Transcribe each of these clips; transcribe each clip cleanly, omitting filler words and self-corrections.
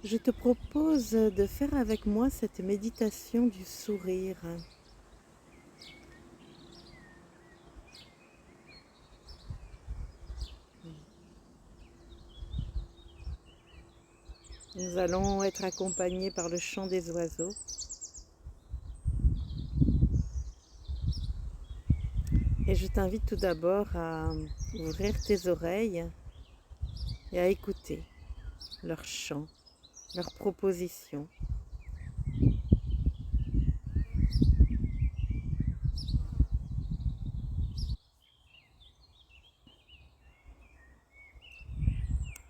Je te propose de faire avec moi cette méditation du sourire. Nous allons être accompagnés par le chant des oiseaux. Et je t'invite tout d'abord à ouvrir tes oreilles et à écouter leur chant, leurs propositions.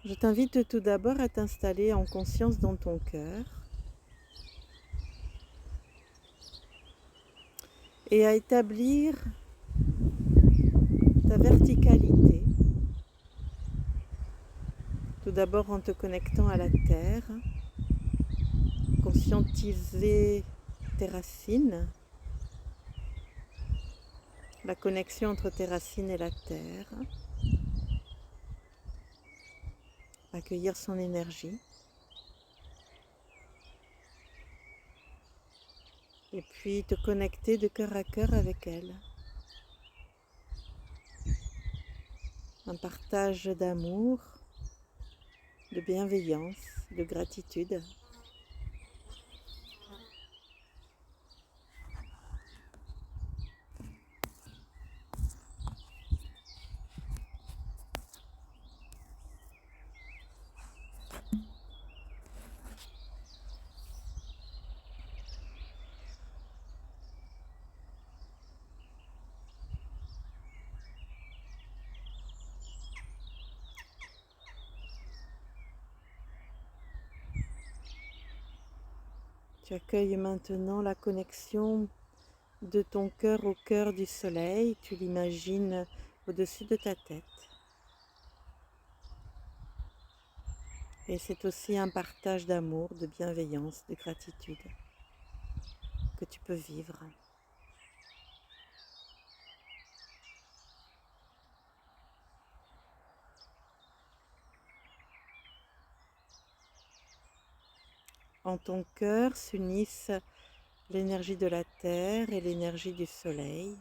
Je t'invite tout d'abord à t'installer en conscience dans ton cœur et à établir ta verticalité. Tout d'abord en te connectant à la terre, conscientiser tes racines, la connexion entre tes racines et la terre, accueillir son énergie, et puis te connecter de cœur à cœur avec elle. Un partage d'amour, de bienveillance, de gratitude. Tu accueilles maintenant la connexion de ton cœur au cœur du soleil. Tu l'imagines au-dessus de ta tête. Et c'est aussi un partage d'amour, de bienveillance, de gratitude que tu peux vivre. En ton cœur s'unissent l'énergie de la terre et l'énergie du soleil.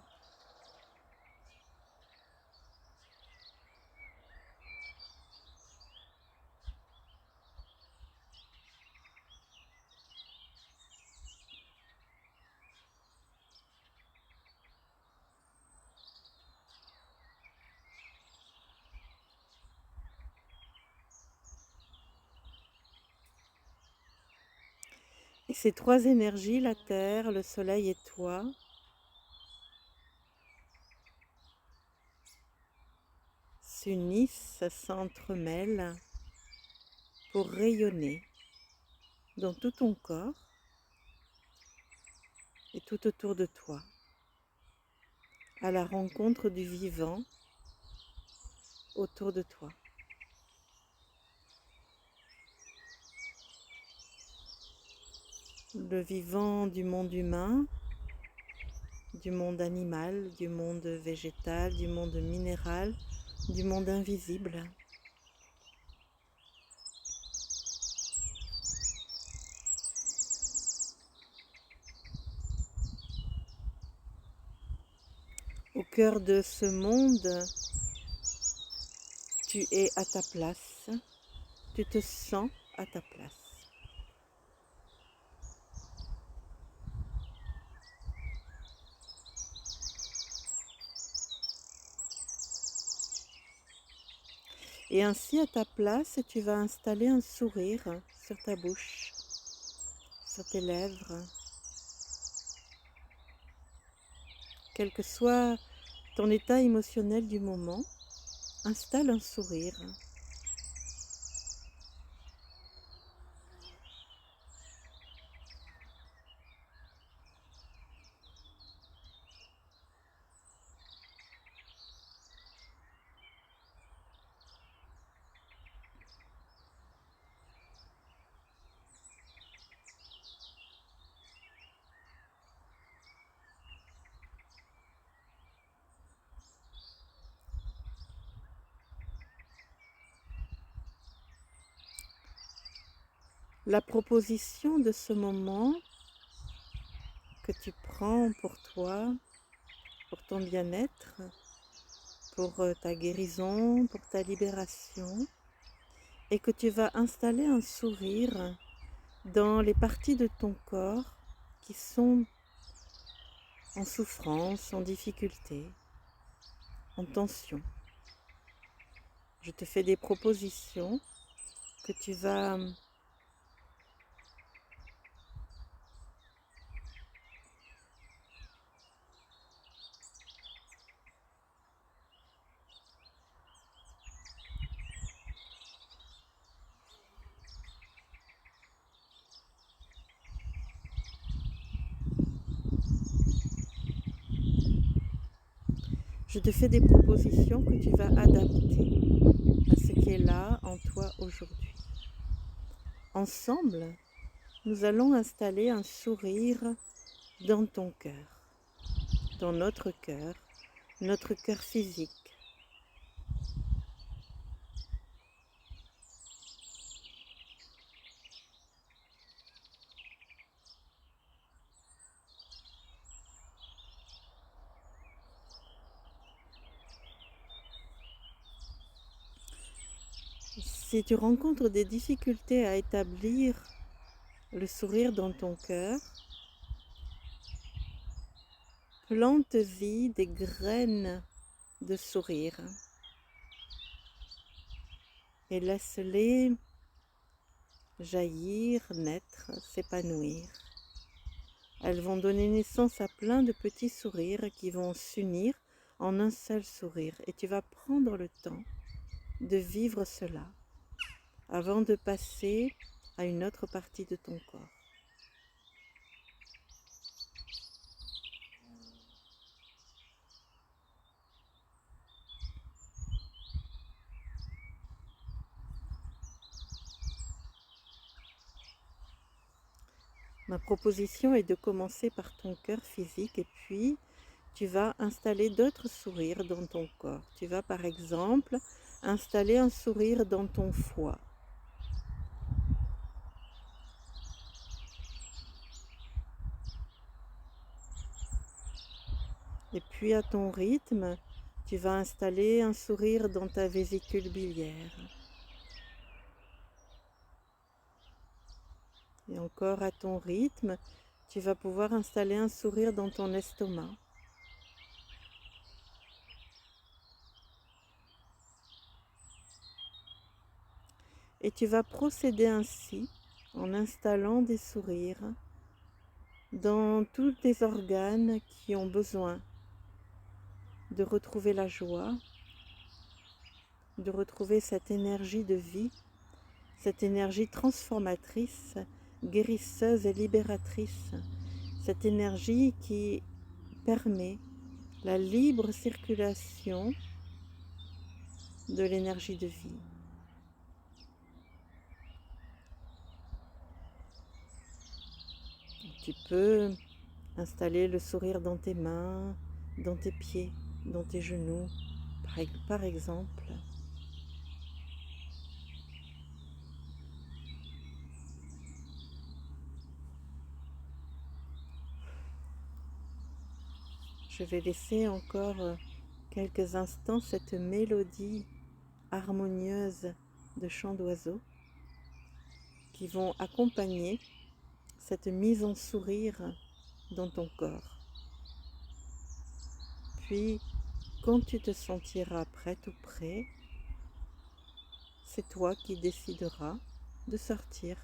Et ces trois énergies, la terre, le soleil et toi, s'unissent, s'entremêlent pour rayonner dans tout ton corps et tout autour de toi, à la rencontre du vivant autour de toi. Le vivant du monde humain, du monde animal, du monde végétal, du monde minéral, du monde invisible. Au cœur de ce monde, tu es à ta place, tu te sens à ta place. Et ainsi, à ta place, tu vas installer un sourire sur ta bouche, sur tes lèvres. Quel que soit ton état émotionnel du moment, installe un sourire. la proposition de ce moment que tu prends pour toi, pour ton bien-être, pour ta guérison, pour ta libération, et que tu vas installer un sourire dans les parties de ton corps qui sont en souffrance, en difficulté, en tension. Je te fais des propositions que tu vas je te fais des propositions que tu vas adapter à ce qui est là en toi aujourd'hui. Ensemble, nous allons installer un sourire dans ton cœur, dans notre cœur physique. Si tu rencontres des difficultés à établir le sourire dans ton cœur, plante-y des graines de sourire et laisse-les jaillir, naître, s'épanouir. Elles vont donner naissance à plein de petits sourires qui vont s'unir en un seul sourire. Et tu vas prendre le temps de vivre cela avant de passer à une autre partie de ton corps. Ma proposition est de commencer par ton cœur physique et puis tu vas installer d'autres sourires dans ton corps. Tu vas par exemple installer un sourire dans ton foie. Et puis à ton rythme, tu vas installer un sourire dans ta vésicule biliaire. Et encore à ton rythme, tu vas pouvoir installer un sourire dans ton estomac. Et tu vas procéder ainsi en installant des sourires dans tous tes organes qui ont besoin de retrouver la joie, de retrouver cette énergie de vie, cette énergie transformatrice, guérisseuse et libératrice, cette énergie qui permet la libre circulation de l'énergie de vie. Tu peux installer le sourire dans tes mains, dans tes pieds, dans tes genoux, par exemple. Je vais laisser encore quelques instants cette mélodie harmonieuse de chants d'oiseaux qui vont accompagner cette mise en sourire dans ton corps. Puis, quand tu te sentiras prête ou prêt, c'est toi qui décideras de sortir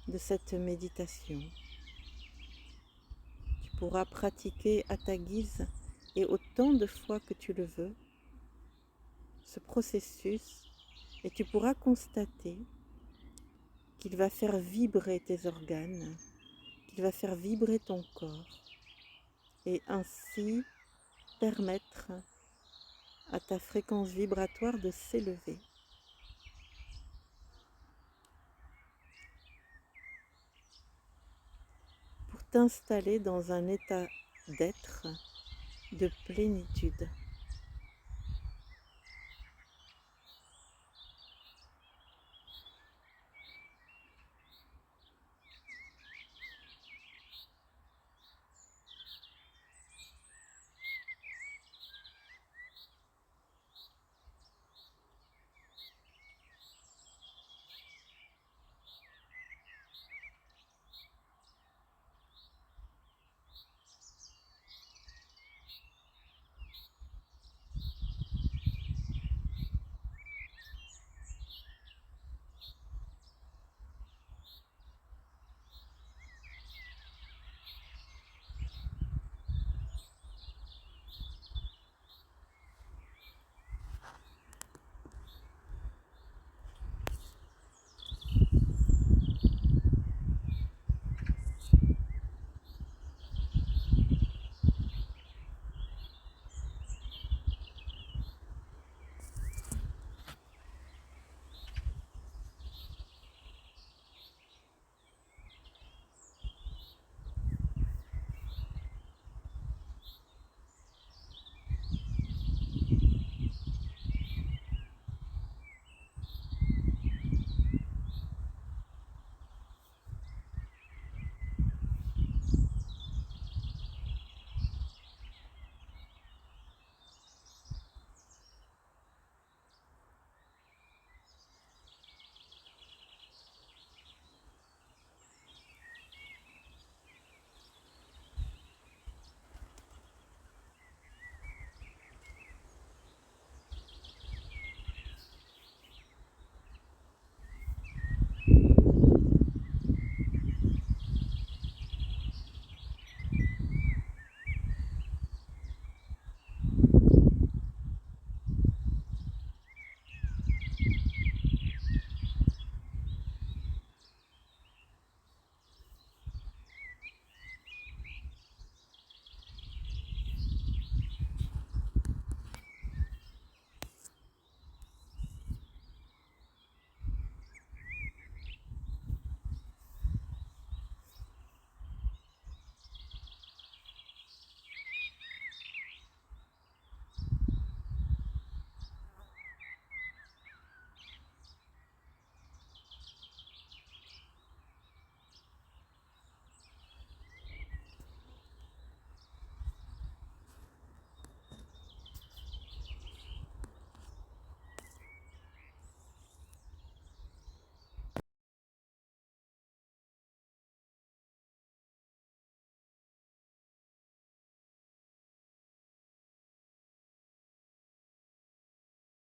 de cette méditation. Tu pourras pratiquer à ta guise et autant de fois que tu le veux ce processus et tu pourras constater qu'il va faire vibrer tes organes, qu'il va faire vibrer ton corps et ainsi permettre à ta fréquence vibratoire de s'élever. Pour t'installer dans un état d'être, de plénitude.